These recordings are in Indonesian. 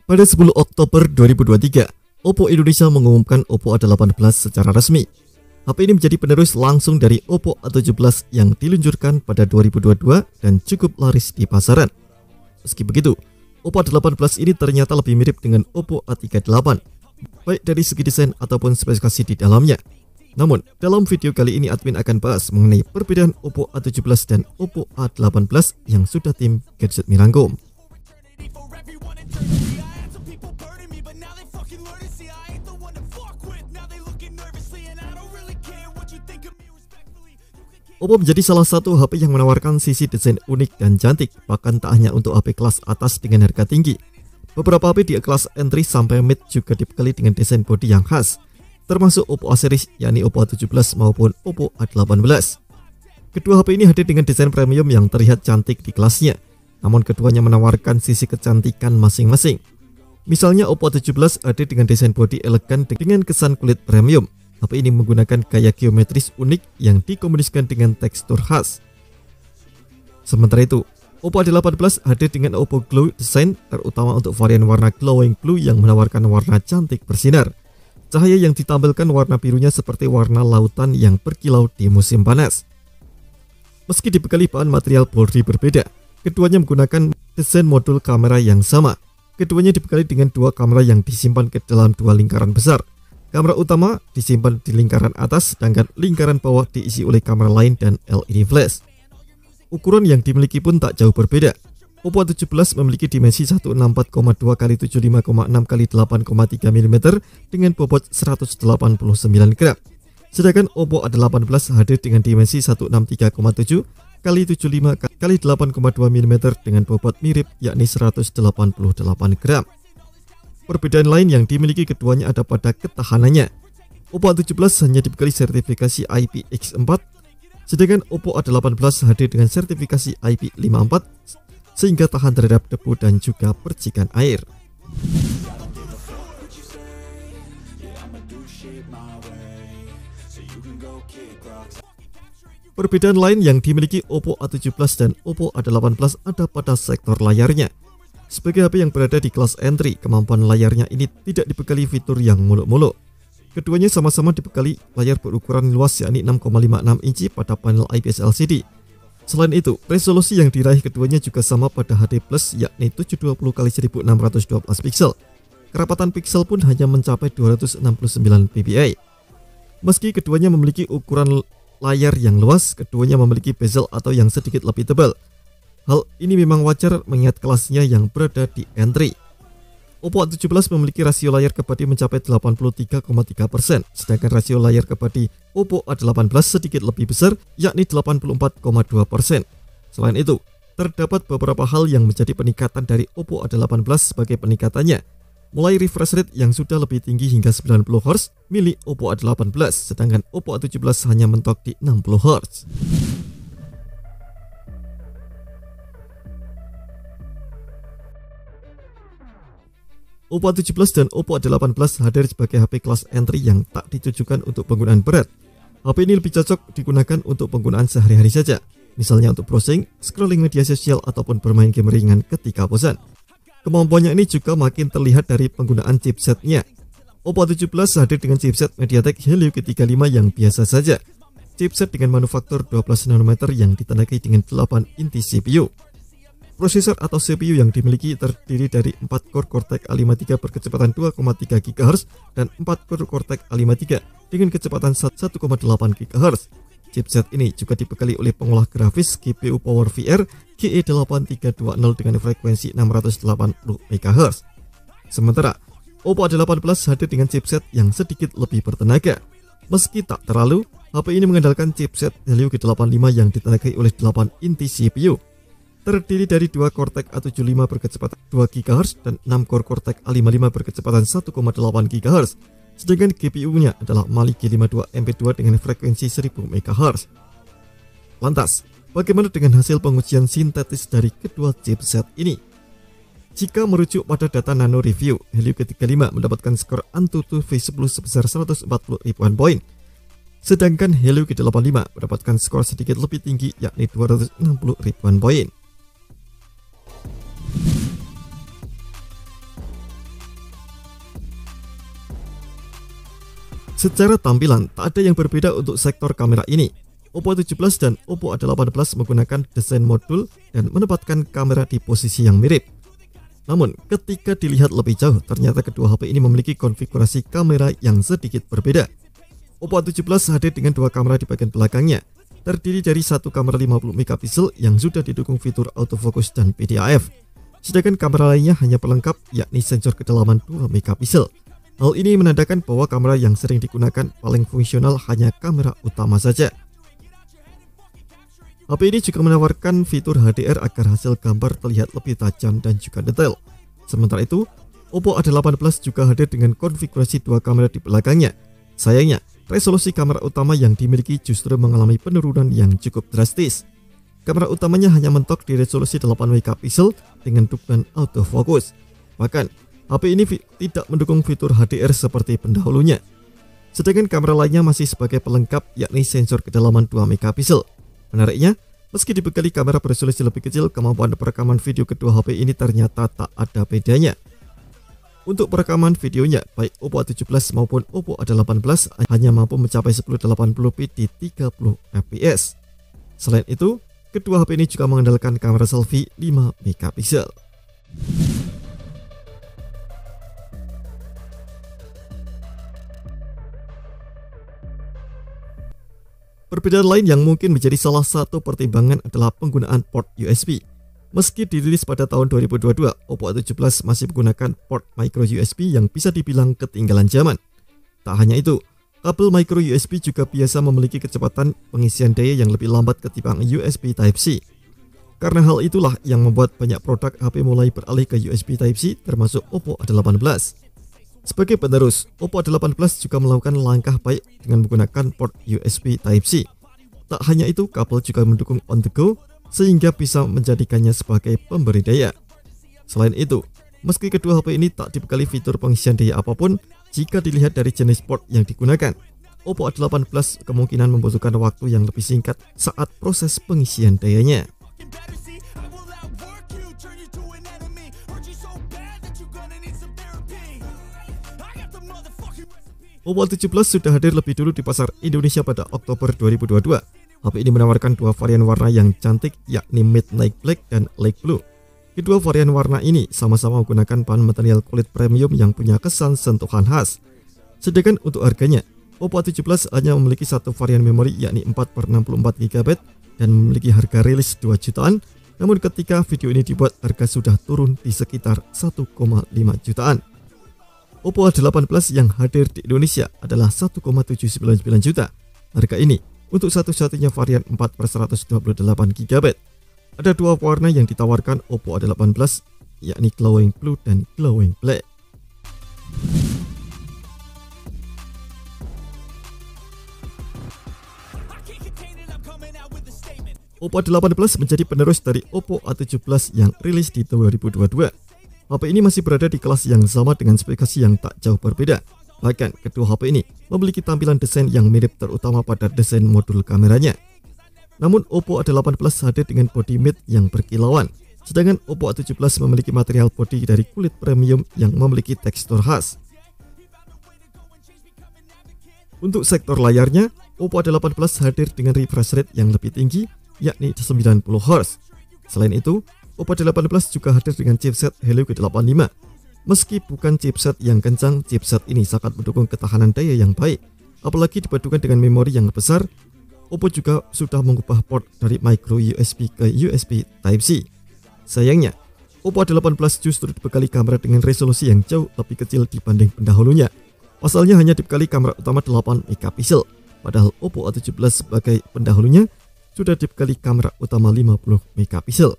Pada 10 Oktober 2023, Oppo Indonesia mengumumkan Oppo A18 secara resmi. HP ini menjadi penerus langsung dari Oppo A17 yang diluncurkan pada 2022 dan cukup laris di pasaran. Meski begitu, Oppo A18 ini ternyata lebih mirip dengan Oppo A38, baik dari segi desain ataupun spesifikasi di dalamnya. Namun, dalam video kali ini admin akan bahas mengenai perbedaan Oppo A17 dan Oppo A18 yang sudah tim Gadget rangkum. Oppo menjadi salah satu HP yang menawarkan sisi desain unik dan cantik, bahkan tak hanya untuk HP kelas atas dengan harga tinggi. Beberapa HP di kelas entry sampai mid juga dibekali dengan desain bodi yang khas, termasuk Oppo A series yakni Oppo A17 maupun Oppo A18. Kedua HP ini hadir dengan desain premium yang terlihat cantik di kelasnya, namun keduanya menawarkan sisi kecantikan masing-masing. Misalnya Oppo A17 hadir dengan desain bodi elegan dengan kesan kulit premium. HP ini menggunakan gaya geometris unik yang dikombinasikan dengan tekstur khas. Sementara itu, Oppo A18 hadir dengan Oppo Glow design, terutama untuk varian warna glowing blue yang menawarkan warna cantik bersinar. Cahaya yang ditampilkan warna birunya seperti warna lautan yang berkilau di musim panas. Meski dibekali bahan material bodi berbeda, keduanya menggunakan desain modul kamera yang sama. Keduanya dibekali dengan dua kamera yang disimpan ke dalam dua lingkaran besar. Kamera utama disimpan di lingkaran atas, sedangkan lingkaran bawah diisi oleh kamera lain dan LED flash. Ukuran yang dimiliki pun tak jauh berbeda. Oppo A17 memiliki dimensi 164,2 x 75,6 x 8,3 mm dengan bobot 189 gram. Sedangkan Oppo A18 hadir dengan dimensi 163,7 x 75 x 8,2 mm dengan bobot mirip yakni 188 gram. Perbedaan lain yang dimiliki keduanya ada pada ketahanannya. Oppo A17 hanya dibekali sertifikasi IPX4, sedangkan Oppo A18 hadir dengan sertifikasi IP54 sehingga tahan terhadap debu dan juga percikan air. Perbedaan lain yang dimiliki Oppo A17 dan Oppo A18 ada pada sektor layarnya. Sebagai HP yang berada di kelas entry, kemampuan layarnya ini tidak dibekali fitur yang muluk-muluk. Keduanya sama-sama dibekali layar berukuran luas yakni 6,56 inci pada panel IPS LCD. Selain itu, resolusi yang diraih keduanya juga sama pada HD Plus yakni 720 x 1612 pixel. Kerapatan pixel pun hanya mencapai 269 ppi. Meski keduanya memiliki ukuran layar yang luas, keduanya memiliki bezel atau yang sedikit lebih tebal. Hal ini memang wajar mengingat kelasnya yang berada di entry. Oppo A17 memiliki rasio layar ke bodi mencapai 83,3%, sedangkan rasio layar ke bodi Oppo A18 sedikit lebih besar yakni 84,2%. Selain itu, terdapat beberapa hal yang menjadi peningkatan dari Oppo A18 sebagai peningkatannya, mulai refresh rate yang sudah lebih tinggi hingga 90 Hz milik Oppo A18, sedangkan Oppo A17 hanya mentok di 60 Hz. Oppo A17 dan Oppo A18 hadir sebagai HP kelas entry yang tak ditujukan untuk penggunaan berat. HP ini lebih cocok digunakan untuk penggunaan sehari-hari saja, misalnya untuk browsing, scrolling media sosial, ataupun bermain game ringan ketika bosan. Kemampuannya ini juga makin terlihat dari penggunaan chipsetnya. Oppo A17 hadir dengan chipset MediaTek Helio G35 yang biasa saja. Chipset dengan manufaktur 12 nm yang ditandai dengan 8 inti CPU. Prosesor atau CPU yang dimiliki terdiri dari 4 core Cortex A53 berkecepatan 2,3 GHz dan 4 core Cortex A53 dengan kecepatan 1,8 GHz. Chipset ini juga dibekali oleh pengolah grafis GPU Power VR GE8320 dengan frekuensi 680 MHz. Sementara Oppo A18 hadir dengan chipset yang sedikit lebih bertenaga. Meski tak terlalu, HP ini mengandalkan chipset Helio G85 yang ditandai oleh 8 inti CPU. Terdiri dari 2 Cortex A75 berkecepatan 2 GHz dan 6 core Cortex A55 berkecepatan 1,8 GHz. Sedangkan GPU-nya adalah Mali G52 MP2 dengan frekuensi 1000 MHz. Lantas, bagaimana dengan hasil pengujian sintetis dari kedua chipset ini? Jika merujuk pada data Nano Review, Helio G35 mendapatkan skor AnTuTu V10 sebesar 140 ribuan poin. Sedangkan Helio G85 mendapatkan skor sedikit lebih tinggi yakni 260 ribuan poin. Secara tampilan, tak ada yang berbeda untuk sektor kamera ini. Oppo A17 dan Oppo A18 menggunakan desain modul dan menempatkan kamera di posisi yang mirip. Namun, ketika dilihat lebih jauh, ternyata kedua HP ini memiliki konfigurasi kamera yang sedikit berbeda. Oppo A17 hadir dengan dua kamera di bagian belakangnya, terdiri dari satu kamera 50 megapiksel yang sudah didukung fitur autofocus dan PDAF. Sedangkan kamera lainnya hanya pelengkap, yakni sensor kedalaman 2 megapiksel. Hal ini menandakan bahwa kamera yang sering digunakan paling fungsional hanya kamera utama saja. HP ini juga menawarkan fitur HDR agar hasil gambar terlihat lebih tajam dan juga detail. Sementara itu, Oppo A18 juga hadir dengan konfigurasi dua kamera di belakangnya. Sayangnya, resolusi kamera utama yang dimiliki justru mengalami penurunan yang cukup drastis. Kamera utamanya hanya mentok di resolusi 8 megapiksel dengan dukungan autofocus. Bahkan, HP ini tidak mendukung fitur HDR seperti pendahulunya. Sedangkan kamera lainnya masih sebagai pelengkap, yakni sensor kedalaman 2 megapiksel. Menariknya, meski dibekali kamera beresolusi lebih kecil, kemampuan perekaman video kedua HP ini ternyata tak ada bedanya. Untuk perekaman videonya, baik Oppo A17 maupun Oppo A18 hanya mampu mencapai 1080p di 30 fps. Selain itu, kedua HP ini juga mengandalkan kamera selfie 5 megapiksel. Perbedaan lain yang mungkin menjadi salah satu pertimbangan adalah penggunaan port USB. Meski dirilis pada tahun 2022, Oppo A17 masih menggunakan port micro USB yang bisa dibilang ketinggalan zaman. Tak hanya itu, kabel micro USB juga biasa memiliki kecepatan pengisian daya yang lebih lambat ketimbang USB Type-C. Karena hal itulah yang membuat banyak produk HP mulai beralih ke USB Type-C, termasuk Oppo A18. Sebagai penerus, Oppo A18 juga melakukan langkah baik dengan menggunakan port USB Type-C. Tak hanya itu, kabel juga mendukung on the go, sehingga bisa menjadikannya sebagai pemberi daya. Selain itu, meski kedua HP ini tak dibekali fitur pengisian daya apapun, jika dilihat dari jenis port yang digunakan, Oppo A18 kemungkinan membutuhkan waktu yang lebih singkat saat proses pengisian dayanya. Oppo A17 sudah hadir lebih dulu di pasar Indonesia pada Oktober 2022. HP ini menawarkan dua varian warna yang cantik, yakni Midnight Black dan Light Blue. Kedua varian warna ini sama-sama menggunakan bahan material kulit premium yang punya kesan sentuhan khas. Sedangkan untuk harganya, Oppo A17 hanya memiliki satu varian memori, yakni 4/64 GB dan memiliki harga rilis 2 jutaan. Namun ketika video ini dibuat, harga sudah turun di sekitar 1,5 jutaan. Oppo A18 yang hadir di Indonesia adalah 1,799 juta. Harga ini untuk satu-satunya varian 4/128 GB. Ada dua warna yang ditawarkan Oppo A18, yakni Glowing Blue dan Glowing Black. Oppo A18 menjadi penerus dari Oppo A17 yang rilis di 2022. HP ini masih berada di kelas yang sama dengan spesifikasi yang tak jauh berbeda. Bahkan kedua HP ini memiliki tampilan desain yang mirip, terutama pada desain modul kameranya. Namun Oppo A18 hadir dengan bodi mid yang berkilauan, sedangkan Oppo A17 memiliki material bodi dari kulit premium yang memiliki tekstur khas. Untuk sektor layarnya, Oppo A18 hadir dengan refresh rate yang lebih tinggi, yakni 90 Hz. Selain itu, Oppo A18 juga hadir dengan chipset Helio G85. Meski bukan chipset yang kencang, chipset ini sangat mendukung ketahanan daya yang baik. Apalagi dipadukan dengan memori yang besar, Oppo juga sudah mengubah port dari micro USB ke USB Type-C. Sayangnya, Oppo A18 justru dibekali kamera dengan resolusi yang jauh lebih kecil dibanding pendahulunya. Pasalnya hanya dibekali kamera utama 8 megapiksel, padahal Oppo A17 sebagai pendahulunya sudah dibekali kamera utama 50 megapiksel.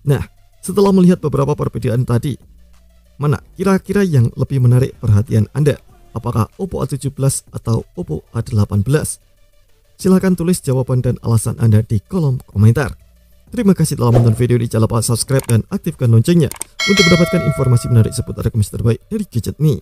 Nah, setelah melihat beberapa perbedaan tadi, mana kira-kira yang lebih menarik perhatian Anda? Apakah Oppo A17 atau Oppo A18? Silahkan tulis jawaban dan alasan Anda di kolom komentar. Terima kasih telah menonton video ini. Jangan lupa subscribe dan aktifkan loncengnya untuk mendapatkan informasi menarik seputar rekomendasi terbaik dari Gadget Me.